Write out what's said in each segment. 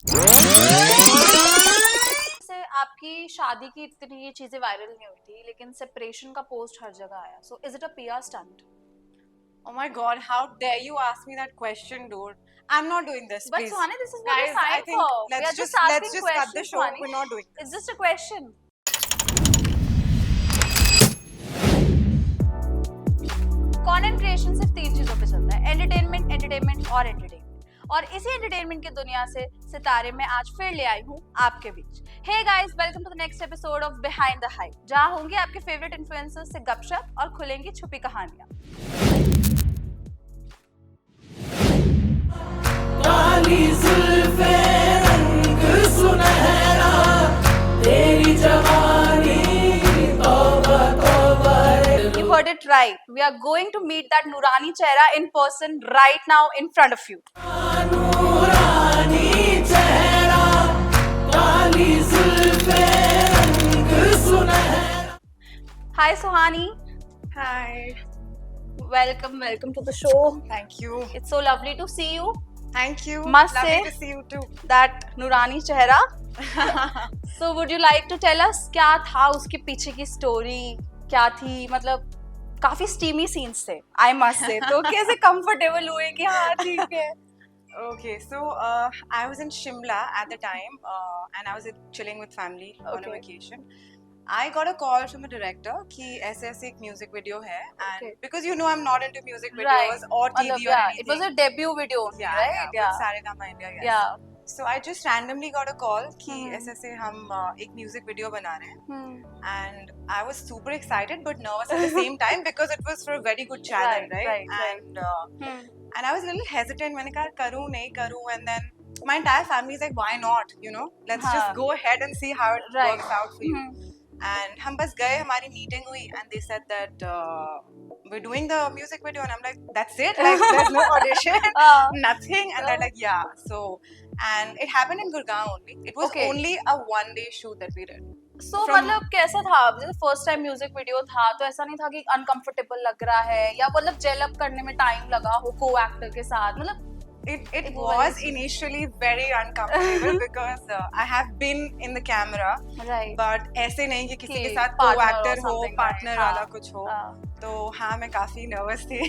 से आपकी शादी की इतनी ये चीजें वायरल नहीं हुई थी, लेकिन सेपरेशन का पोस्ट हर जगह आया. So is it a PR stunt? Oh my God, how dare you ask me that question, dude? I'm not doing this, But please. Suhani, this is what Guys, you're I signed think for. We are just let's asking just cut the questions, show. Suhani. We're not doing It's this. just a question. Content creation सिर्फ 3 चीजों पे चलता है: entertainment, entertainment और entertainment. और इसी entertainment की दुनिया से सितारे में आज फिर ले आई हूँ आपके बीच. Hey guys, welcome to the next episode of behind the hype, जहाँ होंगे आपके फेवरेट इन्फ्लुएंसर्स से गपशप और खुलेंगी छुपी कहानियां. काली जुल्फे रंग सुनहरा तेरी जवानी तौबा तौबा You heard it right. We are going to meet that Nurani Chehra in person right now in front of you. नूरानी चेहरा काली जुल्फे रंग सुनहरा. Hi Suhani. Hi. Welcome to the show. Thank you. It's so lovely to see you. Thank you. Must Lovely say- to see you too. That Nurani Chehra. So would you like to tell us क्या था उसके पीछे की story, क्या थी? मतलब काफी steamy scenes थे, I must say. तो कैसे कंफर्टेबल हुए कि हाँ ठीक है? Okay, so I was in Shimla at the time, and I was chilling with family on a Okay. vacation. I got a call from the director कि ऐसे ऐसे एक music video है, and Okay. because you know I'm not into music videos or TV मतलब or yeah, anything. it was a debut video only, yeah, right? yeah, Yeah. with Saregama India. Yes. Yeah. So I just randomly got a call कि Hmm. ऐसे ऐसे हम एक music video बना रहे हैं, Hmm. and I was super excited but nervous at the same time because it was for a very good channel, Right. And Hmm. and I was a little hesitant. मैंने कहा करूँ नहीं करूँ, and then my entire family is like, why not? You know, let's हाँ. just go ahead and see how it Right. works out for you. Hmm. And हम बस गए, हमारी meeting हुई, and they said that we're doing the music video, and I'm like, that's it? Like, there's no audition, nothing, and they're like, yeah. So, and it happened in Gurgaon only. It was Okay. only a one-day shoot that we did. So From- मतलब कैसा था? जैसे first time music video था तो ऐसा नहीं था कि अनकंफर्टेबल लग रहा है या मतलब जेल अप करने में टाइम लगा हो को एक्टर के साथ? मतलब It It was was- initially very uncomfortable because I have been in the camera, right. but ऐसे नहीं कि किसी कि के साथ partner co-actor or हो, something, partner right? वाला हाँ. कुछ हो. हाँ. तो हाँ, मैं काफी nervous थी.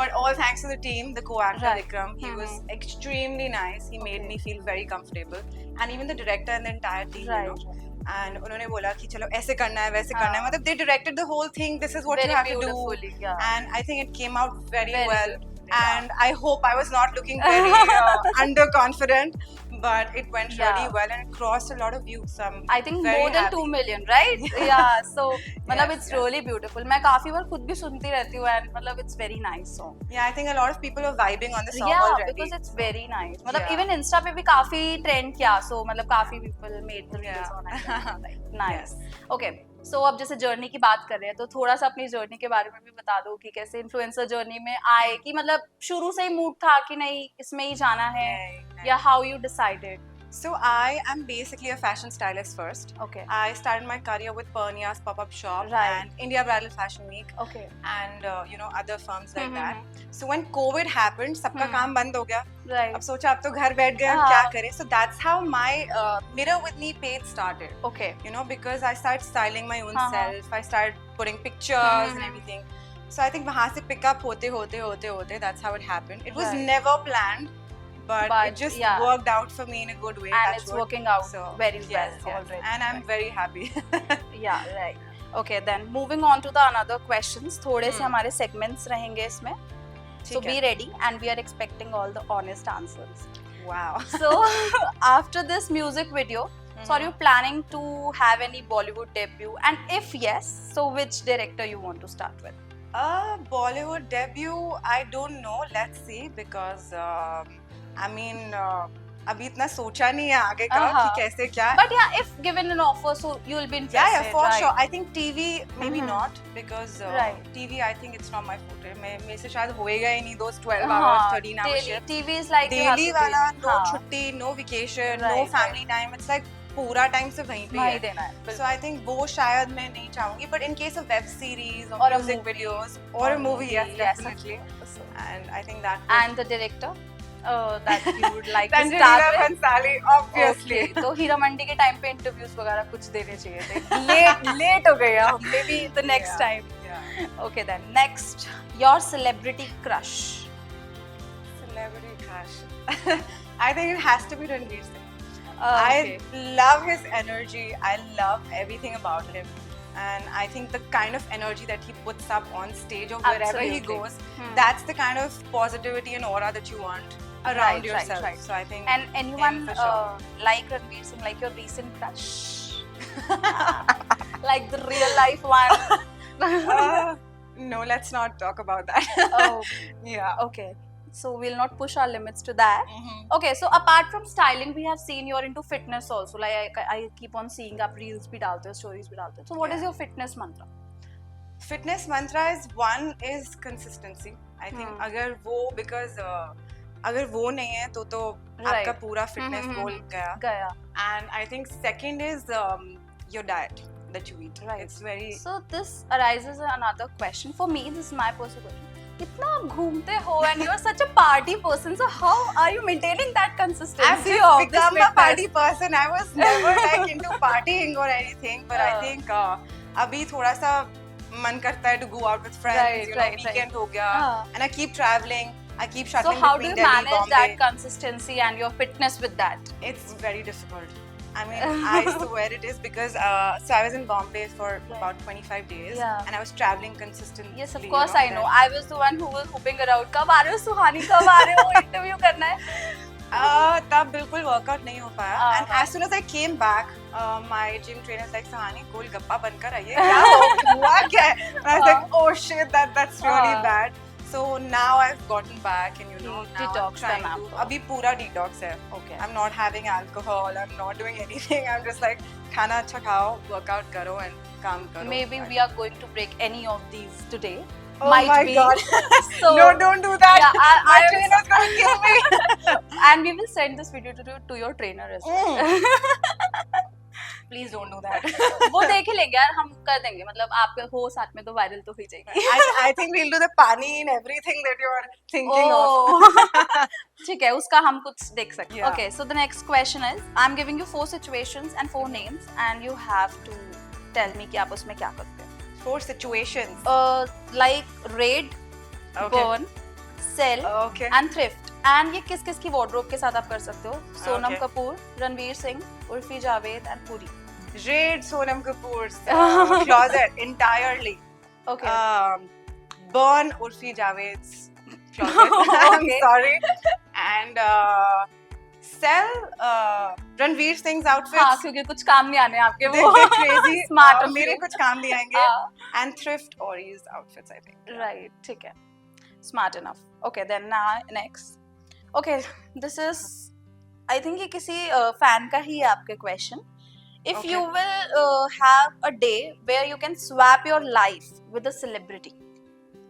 But all thanks to the team, the co-actor Right. Vikram, he was extremely nice. He made Okay. me feel very comfortable, and even the director and the entire team, Right. you know. And उन्होंने बोला कि चलो ऐसे करना है, वैसे हाँ. करना है. मतलब they directed the whole thing. This is what Very you have to do. beautifully, yeah. And I think it came out very Very well. beautifully, And I hope I was not looking very underconfident, but it went really Yeah. well and it crossed a lot of views. So I'm I think very more than happy. 2 million, right? Yeah. So मतलब Yes, it's yes. really beautiful. मैं काफी बार खुद भी सुनती रहती हूँ and मतलब it's very nice song. Yeah, I think a lot of people are vibing on the song Yeah, already. because it's very nice. मतलब Yeah. even Insta पे भी काफी trend किया, so मतलब काफी people made the videos Yeah. on it. Like, nice. Okay. So अब जैसे journey की बात कर रहे हैं तो थोड़ा सा अपनी जर्नी के बारे में भी बता दो कि कैसे इन्फ्लुएंसर जर्नी में आए, कि मतलब शुरू से ही मूड था कि नहीं इसमें ही जाना है, नहीं, या how you decided? So I am basically a fashion stylist first. Okay. I started my career with Pernia's pop-up shop Right. and India Bridal Fashion Week Okay. and you know other firms like hmm, that. So when COVID happened, सबका काम बंद हो गया. Right. अब सोचा अब तो घर बैठ गए, अब हाँ. क्या करें? So that's how my Mirror with Me page started. Okay. You know, because I started styling my own हाँ, हाँ. self. I started putting pictures and hmm. everything. So I think वहाँ से pick up होते that's how it happened. It was Right. never planned, but But, it just yeah. worked out for me in a good way. And touch it's wood. working out So, very well yes, already. And I'm very happy. Yeah, right. Okay, then moving on to the another questions. थोड़े से हमारे segments रहेंगे इसमें. So ठीक है. be ready and we are expecting all the honest answers. Wow. So after this music video, so are you planning to have any Bollywood debut? And if yes, so which director you want to start with? Bollywood debut, I don't know. Let's see because I mean अभी इतना सोचा नहीं है आगे का कि कैसे क्या. But yeah, if given an offer, so you'll be interested. Yeah, for right? sure. I think TV maybe Mhm. not because Right. TV I think it's not my forte. मेरे से शायद होएगा ही नहीं those 12 हाँ, hours, 13 hour daily shift. TV is like you have Daily to be- वाला no हाँ, छुट्टी, no vacation, no Right, family time. It's like पूरा टाइम से वहीं पे वहीं है. देना है. So I think वो शायद मैं नहीं चाहूंगी. But in case of web series or Or a music movie. videos or a movie, yes, Yes, definitely. of course. And I think that. would- And the director? that you would like to Angelina start with? Bhansali, obviously. Okay, तो हीरा मंडी के time पे interviews वगैरह कुछ देने चाहिए थे. Late हो गए हम. Maybe the next Yeah, time. yeah. Okay then. Next, your celebrity crush. Celebrity crush. I think it has to be Ranveer Singh. Okay. I love his energy. I love everything about him. And I think the kind of energy that he puts up on stage or wherever he Absolutely. goes, Hmm. that's the kind of positivity and aura that you want around Right, yourself. right. So I think And anyone him for sure. like Ranveer Singh, like your recent crush, like the real life one. No, let's not talk about that. Oh, Yeah. okay. So we'll not push our limits to that. Mhm. Okay, so apart from styling, we have seen you're into fitness also. Like I keep on seeing आप reels भी डालते हो, stories भी डालते हो. So what is Yeah. your fitness mantra? Fitness mantra is consistency. I think Hmm. अगर वो नहीं है तो Right. आपका पूरा fitness Mhm, goal गया. गया. And I think second is your diet that you eat. Right. It's very So this arises another question for me. This is my personal question. इतना आप घूमते हो and you are such a party person. So how are you maintaining that I've consistency just of this become a fitness? party person. I was never like into partying or anything, but I think अभी थोड़ा सा मन करता है to go out with friends. Right, you know, right, right. weekend हो गया, हाँ. and I keep traveling. I keep So shuttling how do between you Delhi, manage Bombay. that consistency and your fitness with that? It's very difficult. I mean, I swear it is because so I was in Bombay for about 25 days, Yeah. and I was traveling consistently. Yes, of you course I know. then- I was the one who was hooping around. कब आ रहे हो सुहानी? कब आ रहे हो? Interview करना है. तब बिल्कुल वर्कआउट नहीं हो पाया. हाँ, And हाँ. as soon as I came back, my gym trainer was like, "Sahani, golgappa बनकर आइए. क्या हुआ क्या है?" And I was like, "Oh shit, that's really हाँ. bad." So now I've gotten back, and now I'm Detox trying करना to. आपको. अभी पूरा detox है. Okay. I'm not having alcohol. I'm not doing anything. I'm just like खाना अच्छा खाओ, workout करो and काम करो. Maybe we are going to break any of these today. Oh Might my be. god. So No, don't do that. Yeah, My I trainer's gonna kill me. and we will send this video to your trainer as well. Please don't do that. वो देख ही लेंगे यार, हम कर देंगे. मतलब आप हो साथ में तो वायरल तो हो ही जाएगी. I think we'll do the pani in everything that you're thinking of. Oh. ठीक है, उसका हम कुछ देख सकते हैं. Yeah. Okay, so the next question is, I'm giving you 4 situations and 4 names, and you have to tell me कि आप उसमें क्या करते हो. 4 situations. Like raid, Okay. burn, sell, Okay. and thrift. And ये किस किस की wardrobe के साथ आप कर सकते हो. Sonam Okay. Kapoor, Ranveer Singh, Urfi Javed and Puri. Raid Sonam Kapoor's closet entirely. Okay. Burn Urfi Javed's closet. I'm Okay. sorry. And sell Ranveer Singh's outfits. हाँ, क्योंकि कुछ काम नहीं आने आपके वो. They're crazy. Smart of मेरे you. कुछ काम नहीं आएंगे. हाँ. And thrift Ori's outfits, I think. Right, ठीक है. Smart enough. Okay, then now next. Okay, this is, I think ये किसी fan का ही है आपके question. If Okay. you will have a day where you can swap your life with a celebrity,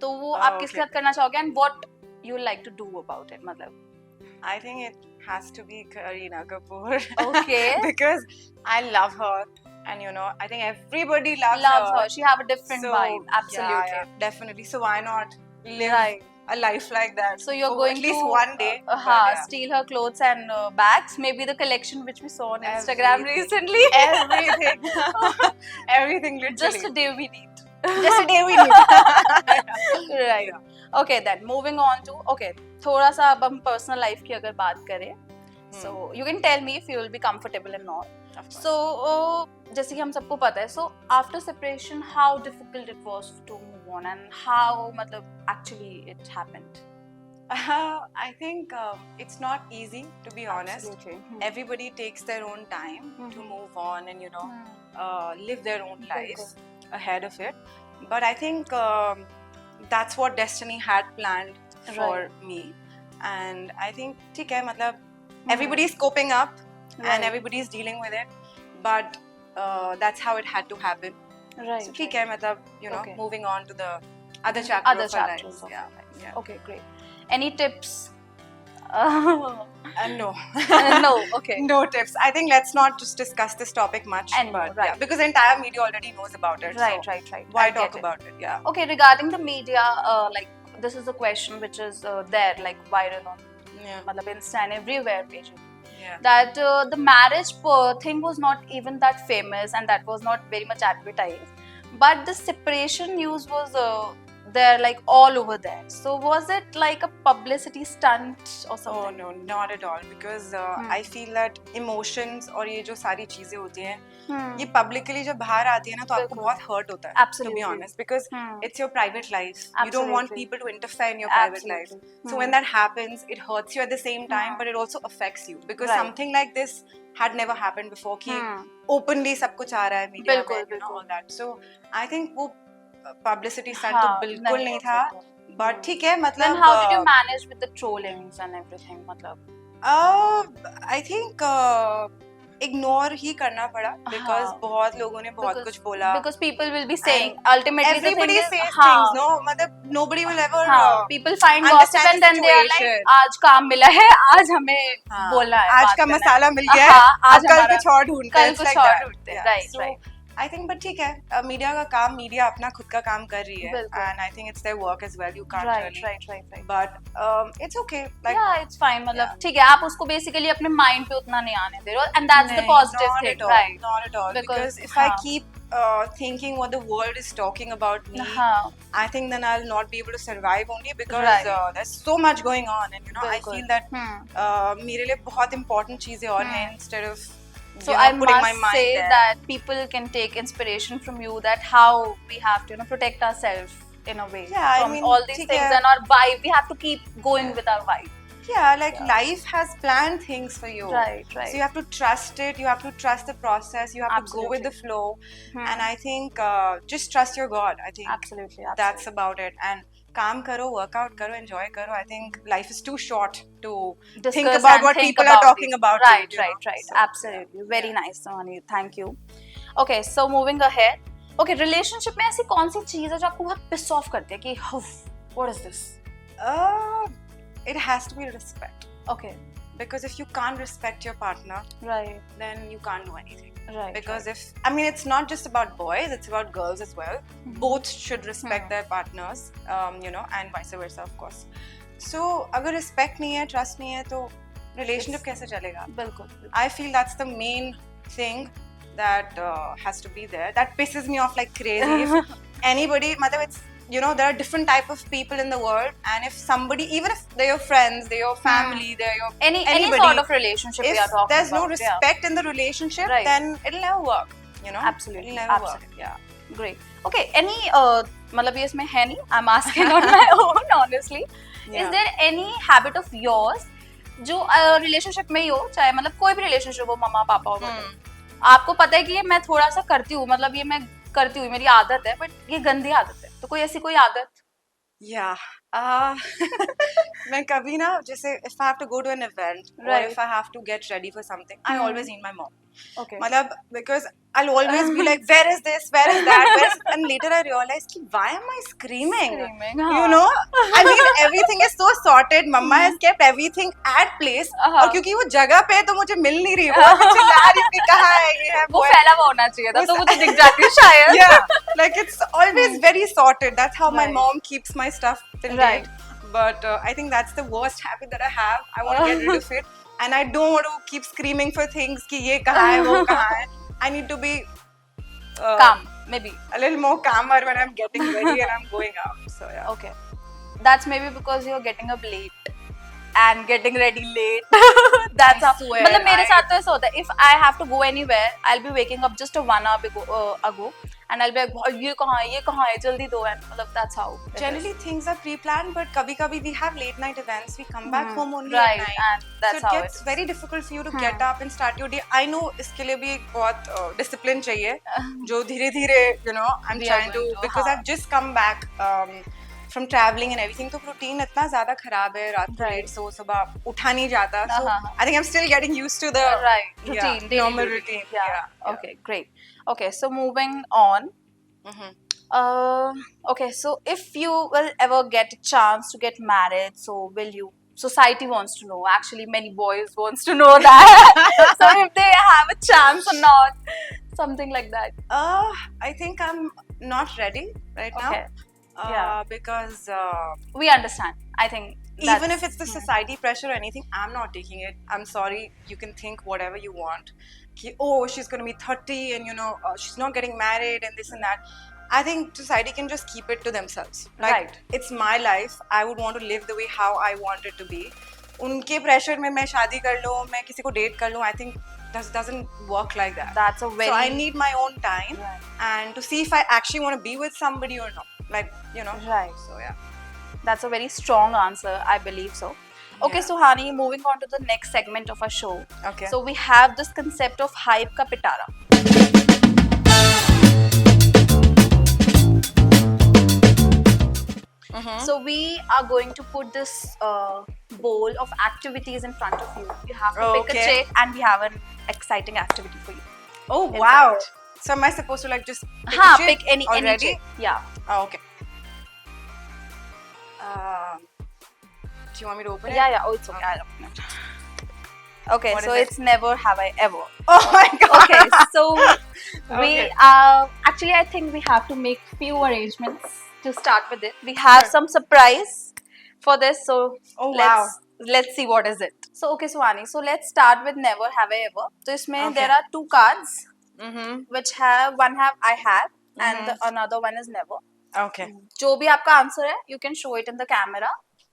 तो वो आप किसके Okay. साथ करना चाहोगे and what you like to do about it, मतलब. I think it has to be Kareena Kapoor. Okay. Because I love her. And I think everybody loves Loves her. She have a different So, vibe. Absolutely. yeah, definitely. So why not live Right. a life like that? So you're for going at least to one day. but yeah. steal her clothes and bags. Maybe the collection which we saw on Instagram Everything. recently. Everything. Everything literally. Just a day we need. Just a day we need. Right. Okay, then moving on to थोड़ा सा अब हम personal life की अगर बात करें, so you can tell me if you will be comfortable and not. Of course. So जैसे कि हम सबको पता है, so after separation, how difficult it was to move on and how मतलब actually it happened. I think it's not easy, to be honest. Absolutely. Everybody takes their own time to Mhm. move on and live their own Bilkul. lives ahead of it. But I think that's what destiny had planned for Right. me. And I think ठीक है, मतलब everybody's coping up Right. and everybody's dealing with it. But that's how it had to happen. Right. So ठीक है, मतलब Okay. moving on to the other chapter Other of our chapters lives. of Yeah. our lives. Yeah. Okay, great. Any tips? No. No. Okay. No tips. I think let's not just discuss this topic much. Anymore, but, right. yeah, because the entire media already knows about it. Right. So Right. why I get talk it. about it? Yeah. Okay, regarding the media, like this is a question which is there, like viral on Yeah. मतलब Insta and everywhere pages. Yeah. That the marriage thing was not even that famous and that was not very much advertised, but the separation news was there like all over there. So was it like a publicity stunt or Oh something? no, not at all. Because I feel that emotions और ये जो सारी चीजें होती हैं, ये publicly जब बाहर आती है ना, तो आपको बिल्कुल. बहुत hurt होता है. Absolutely. To be honest, because it's your private life. You don't want Absolutely. people to interfere in your private life. Absolutely. So when that happens, it hurts you at the same time, but it also affects you. Because Right. something like this had never happened before. कि openly सब कुछ आ रहा है media बिल्कुल, में, you know, बिल्कुल. all that. So I think वो publicity stunt तो हाँ, बिल्कुल नहीं हो था. सकता. But ठीक है, Then मतलब how did you manage with the trollings and everything? मतलब I think ignore ही करना पड़ा because हाँ. बहुत लोगों ने बहुत कुछ बोला. because people will be saying ultimately Everybody the thing says is, हाँ, things, no? मतलब nobody will ever people find gossip understand and the then they are like situation. आज काम मिला है, आज हमें हाँ, बोलना है, आज बात का करना है. मसाला मिल गया है, हाँ, आज अब कल हमारा- कुछ और ढूंढते हैं. कल It's कुछ like और that. ढूंढते हैं. Yeah. Right, So, right. I think but ठीक है, मीडिया का काम, मीडिया अपना खुद का काम कर रही है, बिल्कुल. and I think it's their work as well. You can't right, really. right. But it's okay. Like yeah, it's fine. मतलब Yeah. ठीक है, आप उसको basically अपने mind पे उतना नहीं आने दे रहे हो, and that's the नहीं, positive not thing, at all, right? Not at all. Because, Because if I हाँ. keep thinking what the world is talking about me, हाँ, I think then I'll not be able to survive only because Right. there's so much going on, and you know I बिल्कुल. feel that मेरे लिए बहुत important चीजें और हैं instead of So you know, I putting my must mind say there. that people can take inspiration from you, that how we have to, protect ourselves in a way Yeah, I from mean, all these ठीक things है. and our vibe. We have to keep going with our vibe. Yeah, like life has planned things for you. Right. So you have to trust it. You have to trust the process. You have to go with the Absolutely. flow. And I think just trust your God. I think Absolutely. that's about it. And काम करो, workout करो, enjoy करो. I think life is too short to Discuss think about and what think people are about talking it. about. Right, you know? right. So, Absolutely. Very nice, Samani. Thank you. Okay, so moving ahead. Okay, relationship में ऐसी कौन सी चीज है जो आपको बहुत piss off करती है कि what is this? It has to be respect. Okay. Because if you can't respect your partner, Right. then you can't do anything. Right. Because I mean, it's not just about boys, it's about girls as well. Both should respect their partners, you know, and vice versa, of course. So, अगर respect नहीं है, trust नहीं है, तो relationship कैसे चलेगा? बिल्कुल. I feel that's the main thing that has to be there. That pisses me off like crazy. If anybody, मतलब it's, you know, there are different type of people in the world, and if somebody, even if they're your friends, they're your family, they're your Any anybody, sort of relationship we if are talking there's no about, yeah. respect in the relationship, Right. then it'll never work. You know, Absolutely, it'll never absolutely. work. Yeah. Great. Okay, any मतलब ये इसमें है नहीं. I'm asking on my own, honestly. Yeah. Is there any habit of yours जो relationship में ही हो, चाहे मतलब कोई भी relationship हो, मम्मा पापा हो, आपको पता है कि ये मैं थोड़ा सा करती हूँ, मतलब ये मैं करती हूँ, मेरी आदत है, but ये गंदी आदत है. तो कोई ऐसी कोई आदत? Yeah. मैं कभी ना, जैसे if I have to go to an event or Right. if I have to get ready for something, I always need my mom. Okay. मतलब because I'll always be like, where is this? Where is that? And later I realized कि why am I screaming? You know, I mean everything is so sorted. Mama has kept everything at place. और क्योंकि वो जगह पे है तो मुझे मिल नहीं रही. वो चिल्ला रही है कि कहाँ है ये है वो वो है. फैला हुआ होना चाहिए था, तो वो तो दिख जाती है शायद. Yeah, like it's always very sorted. That's how my Right. mom keeps my stuff till Right. date. But I think that's the worst habit that I have. I want to get rid of it, and I don't want to keep screaming for things. कि ये कहाँ है, वो कहाँ है. I need to be Calm, maybe. a little more calmer when I'm getting ready and I'm going out. So yeah. Okay. That's maybe because you're getting up late and getting ready late. That's I how. swear, मतलब मेरे साथ तो ऐसा होता है. If I have to go anywhere, I'll be waking up just a 1 hour ago, and I'll be like, "भाई, ये कहाँ है, जल्दी दो." And मतलब that's how. it is. Generally things are pre-planned, but कभी-कभी we have late night events. We come back home only Right, at night. and that's so how it it gets is. very difficult for you to get up and start your day. I know इसके लिए भी एक बहुत discipline चाहिए, जो धीरे-धीरे, you know, I'm We are trying to, going to, because हाँ. I've just come back from traveling and everything, तो routine इतना ज़्यादा खराब है, रात को Right. late सो, सुबह उठा नहीं जाता. So हाँ. I think I'm still getting used to the Right. yeah, Routine. Daily normal routine. Yeah. Okay. Great. Okay. So moving on. Mhm. Okay, so if you will ever get a chance to get married, so will you? Society wants to know. Actually, many boys wants to know that. So if they have a chance or not, something like that. I think I'm not ready right now. Okay. Yeah. Because We understand. I think even if it's the society pressure or anything, I'm not taking it. I'm sorry, you can think whatever you want. Oh, she's going to be 30 and she's not getting married and this and that. I think society can just keep it to themselves. Like, Right. it's my life. I would want to live the way how I want it to be. उनके pressure में मैं शादी कर लूँ, मैं किसी को date कर लूँ, I think doesn't work like that. That's a very. So I need my own time and to see if I actually want to be with somebody or not. Like, Right. So yeah. That's a very strong answer. I believe so. Okay, Yeah. Suhani, moving on to the next segment of our show. Okay. So we have this concept of hype ka pitara. So we are going to put this bowl of activities in front of you. You have to pick a Okay. chick, and we have an exciting activity for you. Oh In wow! fact. So am I supposed to like just pick Ha, a chick pick any already? chick. Yeah. Oh, okay. Do you want me to open it? Yeah. Oh, it's okay. I'll open it. Okay, What so is it? it's never have I ever. Oh my god. Okay, so we Okay. actually I think we have to make few arrangements to start with it. We have Sure. some surprise for this, so Oh, wow. let's see what is it. So okay, Suhani, so let's start with never have I ever. So isme Okay. there are two cards Mm-hmm. which have one have I have and the another one is never. Okay. जो भी आपका answer है, you can show it in the camera.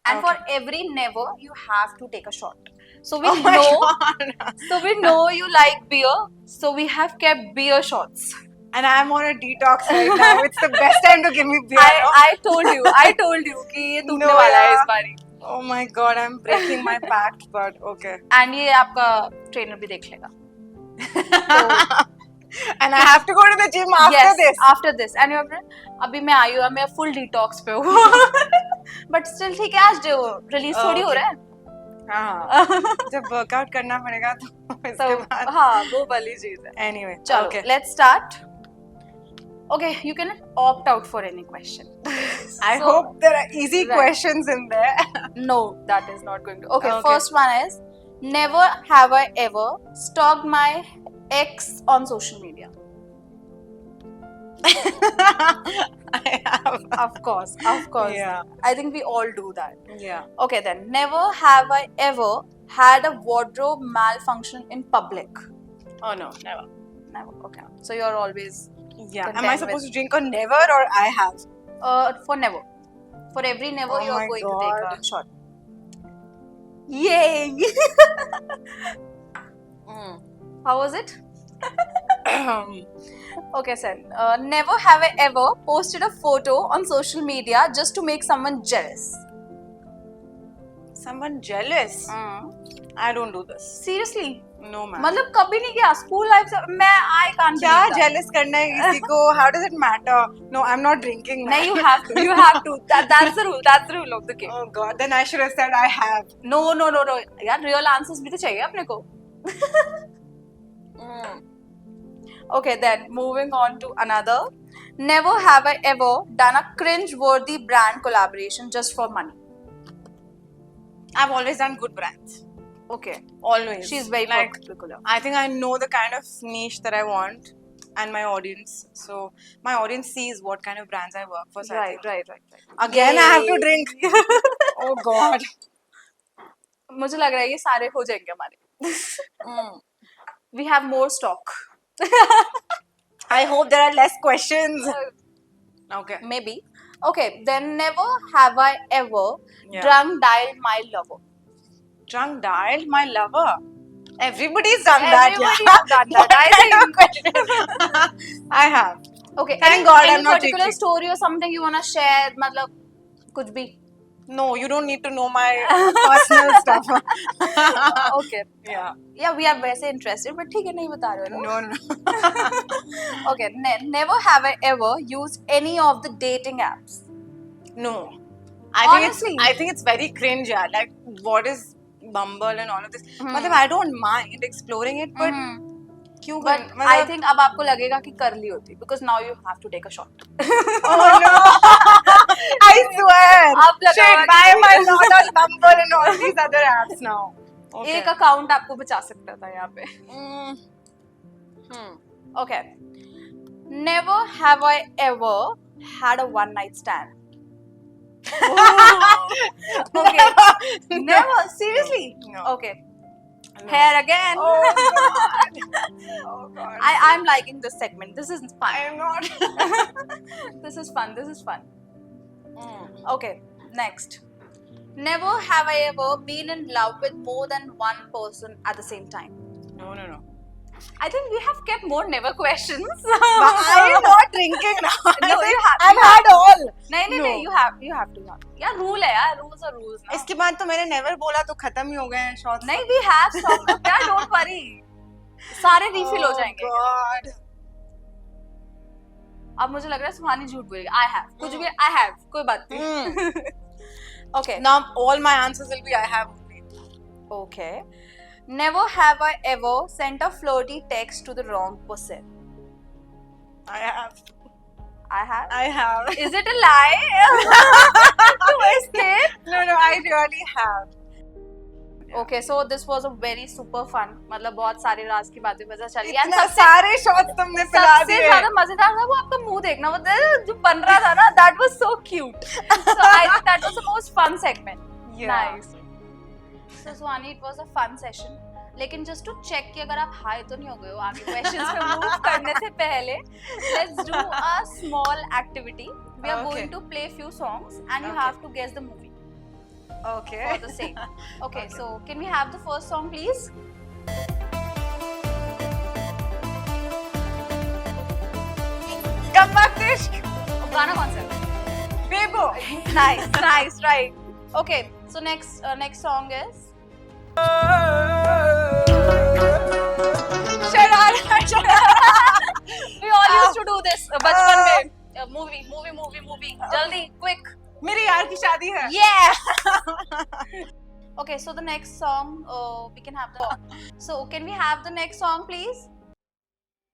And Okay. for every never, you have to take a shot. So we Oh my know, god. so we know you like beer. So we have kept beer shots. And I'm on a detox right now. It's the best time to give me beer. no? I told you कि ये टूटने No, वाला है yeah. इस बारी. Oh my god, I'm breaking my pact, but okay. And ये आपका trainer भी देख लेगा. And I have to go to the gym after yes, this. after this. And you're अभी मैं आई हूँ, मैं full detox पे हूँ. But still ठीक है, आज जो release थोड़ी हो रहा है. हाँ. जब workout करना पड़ेगा तो इसके बाद. हाँ, वो वाली चीज है. Anyway, चलो, okay. let's start. Okay, you can opt out for any question. I So- hope there are easy Right. questions in there. No, that is not going to. Okay, Okay. first one is never have I ever stalked my ex on social media. I have. Of course. Yeah. I think we all do that. Yeah. Okay, then never have I ever had a wardrobe malfunction in public. Oh no, never. Never. Okay. So you're always Yeah. Am I Content supposed with- to drink or never or I have? for never. For every never, Oh you're my going to take God. a shot. Yay! How was it? Okay, Sen. Never have I ever posted a photo on social media just to make someone jealous. Someone jealous? I don't do this. Seriously? No man. मतलब कभी नहीं किया school life से मैं I can't क्या believe that. jealous करना है किसी को? How does it matter? No, I'm not drinking. man. नहीं, you have to. That's the rule of the game. Oh god, then I should have said I have. No. यार real answers भी तो चाहिए अपने को. Okay, then moving on to another. Never have I ever done a cringe-worthy brand collaboration just for money. I've always done good brands. Okay, Always. she's very like. particular. I think I know the kind of niche that I want and my audience. So my audience sees what kind of brands I work for. So I think, Right. Again, I have to Yay. drink. Oh god. मुझे लग रहा है ये सारे हो जाएंगे हमारे. We have more stock. I hope there are less questions. Okay. Maybe. Okay, then never have I ever Yeah. drunk dialed my lover. Drunk dialed my lover. Everybody's done that. Everybody Yeah. have done that. I think. I have. Okay. Thank God any I'm not particular drinking. story or something you wanna share? मतलब कुछ भी. No, you don't need to know my personal stuff. Okay. Yeah. Yeah, we are वैसे interested, but ठीक है नहीं बता रहे हो. No. Okay. Never have I ever used any of the dating apps. No. Honestly. I think it's very cringe. Yeah. Like, what is Bumble and all of this? मतलब I don't mind exploring it, but क्यों But करना? I think अब आपको लगेगा कि कर ली होती because now you have to take a shot. Oh no! I swear. अब लगा Shit, हुआ why कि- am I not on Bumble and all these other apps now? Okay. एक अकाउंट आपको बचा सकता था यहाँ पे. Hmm. Okay. Never have I ever had a one night stand. Okay. Never. Seriously? No. Okay. No. Hair again. Oh God. Oh God. I'm liking this segment. This is fun. I am not. This is fun. This is fun. Mm. Okay. Next. Never have I ever been in love with more than one person at the same time. No, no, no. I think we have kept more never questions. But I am not drinking now. No, you have. I've had all. नहीं नहीं No. नहीं, you have to. यार rule है यार, rules are rules ना. इसके बाद तो मैंने never बोला तो खत्म ही हो गए हैं shots. नहीं, we have stock तो क्या, don't worry. सारे refill हो जाएंगे. Oh God. अब मुझे लग रहा है सुहानी झूठ बोलेगी. I have. कुछ भी I have. कोई बात नहीं. Okay. Now all my answers will be I have only. Okay. Never have I ever sent a flirty text to the wrong person. I have. I have. I have. Is it a lie? To escape? No, no, I really have. Okay, so this was a very super fun. मतलब बहुत सारी राज की बातें पता चली. And इतना सारे shots तुमने पिला सबसे दिए. ज्यादा मजेदार था वो आपका मुंह देखना, वो जो बन रहा था ना, that was so cute. So I think that was the most fun segment. Yeah. Nice. So Suhani, it was a fun session. लेकिन just to check कि अगर आप हाई तो नहीं हो गए हो आगे questions में move करने से पहले, let's do a small activity. We are Okay. going to play few songs and you Okay. have to guess the movie Okay. for the same. Okay, so can we have the first song, please? Come back, Ishq. गाना कौन सा है? Bebo. Nice, nice, right. Okay, so next song is sharara, sharara. we all used to do this बचपन में. Movie. जल्दी, quick. मेरी यार की शादी है. Yes. Okay, so the next song, we can have the. So can we have the next song, please?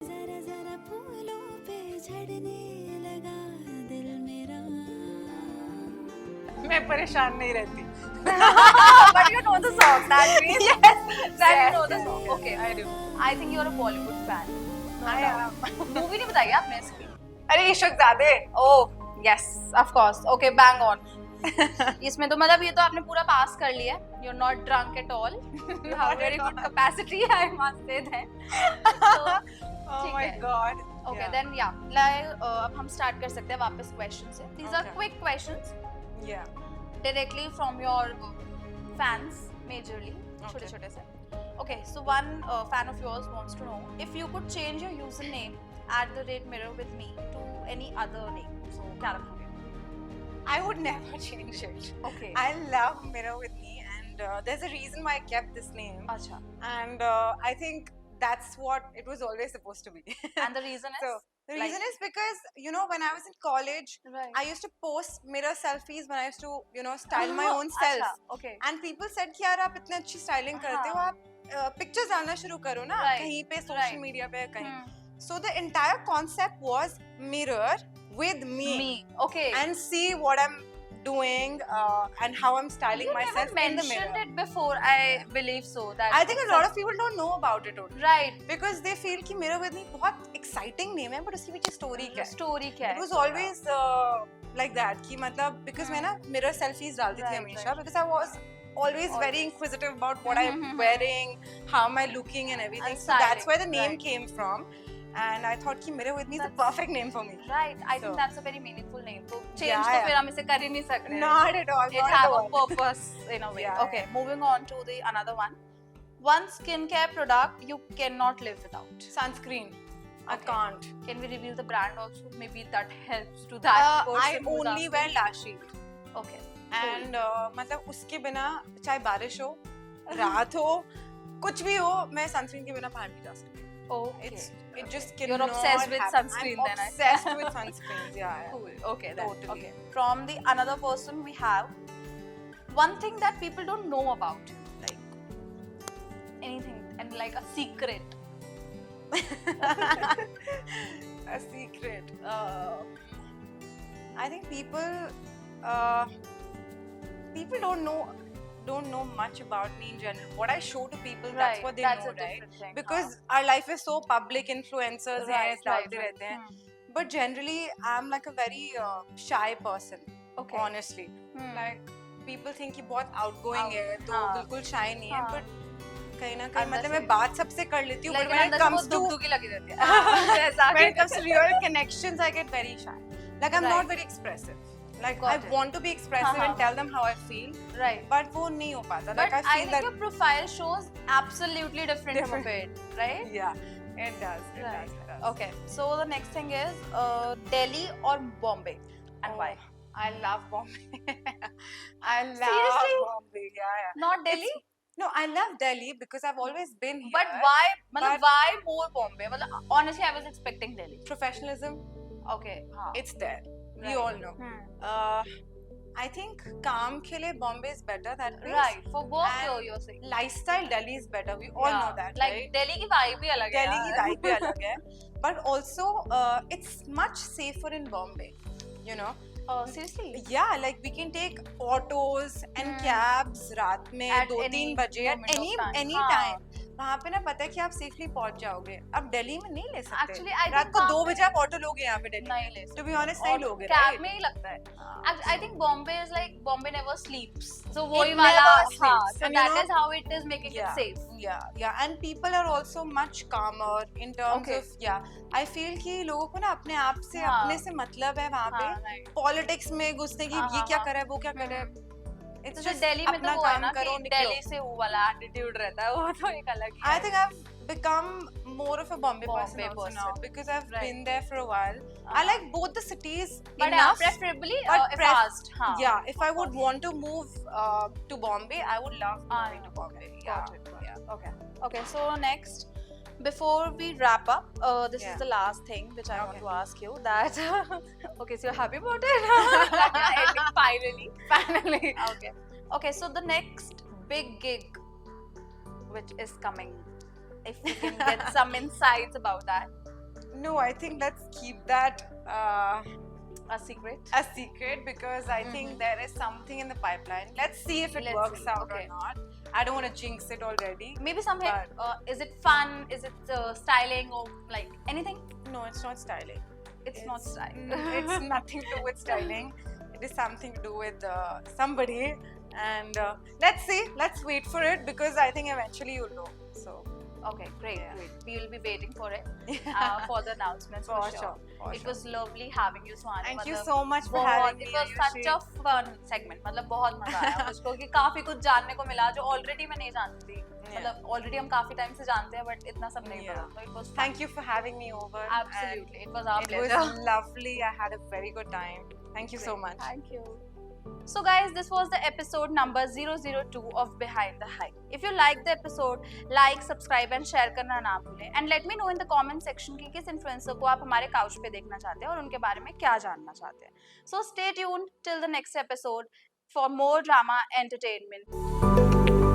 जरा जरा फूलों पे झड़ने लगा दिल मेरा. मैं परेशान नहीं रहती. But you know the song. That means Yes. that you Yes, know the yes, song. yes, Okay. I do. I think you're a Bollywood fan. I am. Movie नहीं बताई आपने इसकी? अरे इशक ज़ादे. Oh, yes, of course. Okay, bang on. इसमें तो मतलब ये तो आपने पूरा पास कर लिया है. You're not drunk at all. You have Not very at good all. capacity, I must say that. So, Oh ठीक my है. God. okay, Yeah. then yeah. like, अब हम start कर सकते हैं वापस question से. These are Okay. quick questions Yeah. directly from your fans, majorly. छोटे छोटे से. Okay, so one fan of yours wants to know if you could change your username @mirrorwithme to any other name. So क्या रखोगे? I would never change it. Okay. I love Mirror with Me, and there's a reason why I kept this name, अच्छा. and I think that's what it was always supposed to be. And the reason is? So the like- reason is because when I was in college, Right. I used to post mirror selfies when I used to style my own self, अच्छा, okay. and people said कि यार आप इतने अच्छी styling करते हो, हाँ. आप pictures डालना शुरू करो ना Right. कहीं पे social Right. media पे कहीं. Hmm. So the entire concept was mirror with me. Okay. And see what I'm doing and how I'm styling you myself never in the mentioned mirror. it before, I believe so. That I think a lot of people don't know about it only. right. Because they feel कि Mirror with Me बहुत exciting name है, but उसके पीछे story क्या है? Story क्या It है? was always like that कि मतलब because मैं ना mirror selfies डालती थी Right, हमेशा right. because I was always very inquisitive about what I'm Mhm. wearing, how am I looking and everything. And So that's styling, where the name right. came from. And I thought कि Mirror with Me is the That's- perfect name for me. Right. I think So- that's a very meaningful name. तो change Yeah, तो yeah. फिर हम इसे कर ही नहीं सकते. Not at all. It Not have at a all. purpose in a way. Yeah, Okay, moving on to the another one. One skincare product you cannot live without. Sunscreen. I Okay. can't. Can we reveal the brand also? Maybe that helps to that person I who's only asking. wear lash shield. Okay. And मतलब उसके बिना चाहे बारिश हो, रात हो, कुछ भी हो, मैं सनस्क्रीन के बिना बाहर नहीं जा सकती. Okay. It just You're cannot obsessed with happen. sunscreen I'm then, I- obsessed with sunscreens. Yeah. Cool. Okay. Then. Totally. Okay. From the another person we have one thing that people don't know about, like anything and like a secret. A secret. I think people don't know much about me in general. What I show to people, that's what they That's know, a right? different thing. Because our life is so public, influencers हैं, right, डालते right. रहते हैं. Hmm. But generally, I'm like a very shy person. Okay. Honestly, Hmm. like people think कि बहुत outgoing है तो हाँ. बिल्कुल shy नहीं है हाँ. but कहीं ना कहीं अंदर मतलब से. मैं बात सबसे कर लेती हूँ but लेकिन when अंदर it से वो comes to दुखी लगी रहती है ऐसा when it comes to real connections I get very shy like I'm not Right. very expressive like Got I it. want to be expressive हाँ, and tell them how I feel right. but वो नहीं हो पाता But like I I feel think that your profile shows absolutely different from a Different. feed, right? yeah it does it Right. does it does Okay, so the next thing is Delhi or Bombay, and why? Oh, I love Bombay I love Seriously? Bombay yeah Not Delhi? no I love Delhi because I've always been here But why? मतलब but- why more Bombay? मतलब honestly, I was expecting Delhi. professionalism Okay, हाँ. it's there we Right. all know I think काम के लिए Bombay is better that place Right. For work, And you're saying. lifestyle Delhi is better we all know that Like right Delhi की vibe ही अलग है. Delhi की यार. vibe भी अलग है but also it's much safer in Bombay you know Seriously? yeah like we can take autos and cabs रात में At 2-3 any बजे at moment of any time. any हाँ. time वहाँ पे ना पता है कि आप सेफली पहुंच जाओगे अब दिल्ली में नहीं ले सकते Actually, I रात think को वहाँ 2 बजे आप ऑटो लोगे यहाँ पे दिल्ली नहीं ले to be honest नहीं लोगे कैब right में ही लगता है. हाँ. I think Bombay is like Bombay never sleeps. So वही It वाला never हाँ. sleeps. So And you that know- is how it is making Yeah. it safe. yeah and people are also much calmer in terms Okay. of I feel कि लोगों को ना अपने आप से हाँ. अपने से मतलब है वहाँ पे हाँ, right. पॉलिटिक्स में घुसने की हाँ, ये हाँ, क्या हाँ. कर रहा है वो क्या कर रहा है तो It's जो just दिल्ली में तो अपना वो है काम ना करो कि निकलो दिल्ली से वो वाला एटीट्यूड रहता है वो तो एक अलग ही I है. think I've become more of a Bombay person Bombay also now person. because I've Right. been there for a while I like both the cities But enough preferably but fast. हाँ. yeah if I would want to move to Bombay I would love Ah, moving to Bombay Got yeah it, got it. yeah Okay. Okay. So next, before we wrap up, this Yeah. is the last thing which I want Okay. to ask you. That okay, so you're happy about it? That you're ending finally. finally Okay. Okay. So the next big gig, which is coming, if we can get some insights about that, no I think let's keep that a secret. a secret because I think there is something in the pipeline. Let's see if it Let's works see. out Okay. or not. I don't want to jinx it already. Maybe something. Is it fun? Is it styling or like anything? No, it's not styling. It's not styling. It's nothing to do with styling. It is something to do with somebody. And let's see. Let's wait for it because I think eventually you'll know. So Okay, great, Yeah. great. We will be waiting for it for the announcements for, sure. for It sure. was lovely having you, Suhani. Thank you मतलब so much for बहुत, having me. it was such Ayushi. a fun segment. मतलब बहुत मजा आया मुझको कि काफी कुछ जानने को मिला जो ऑलरेडी मैं नहीं जानती थी. मतलब ऑलरेडी हम काफी टाइम से जानते हैं बट इतना सब नहीं पता. So it was fun. Thank you for having me over. and Absolutely, it was our It pleasure. was lovely. I had a very good time. Thank you so Great. much. Thank you. So guys, this was the episode number 002 of Behind the Hype. If you like the episode, like, subscribe and share करना ना भूलें. And let me know in the comment section कि किस influencer को आप हमारे couch पे देखना चाहते हैं और उनके बारे में क्या जानना चाहते हैं. So stay tuned till the next episode for more drama entertainment.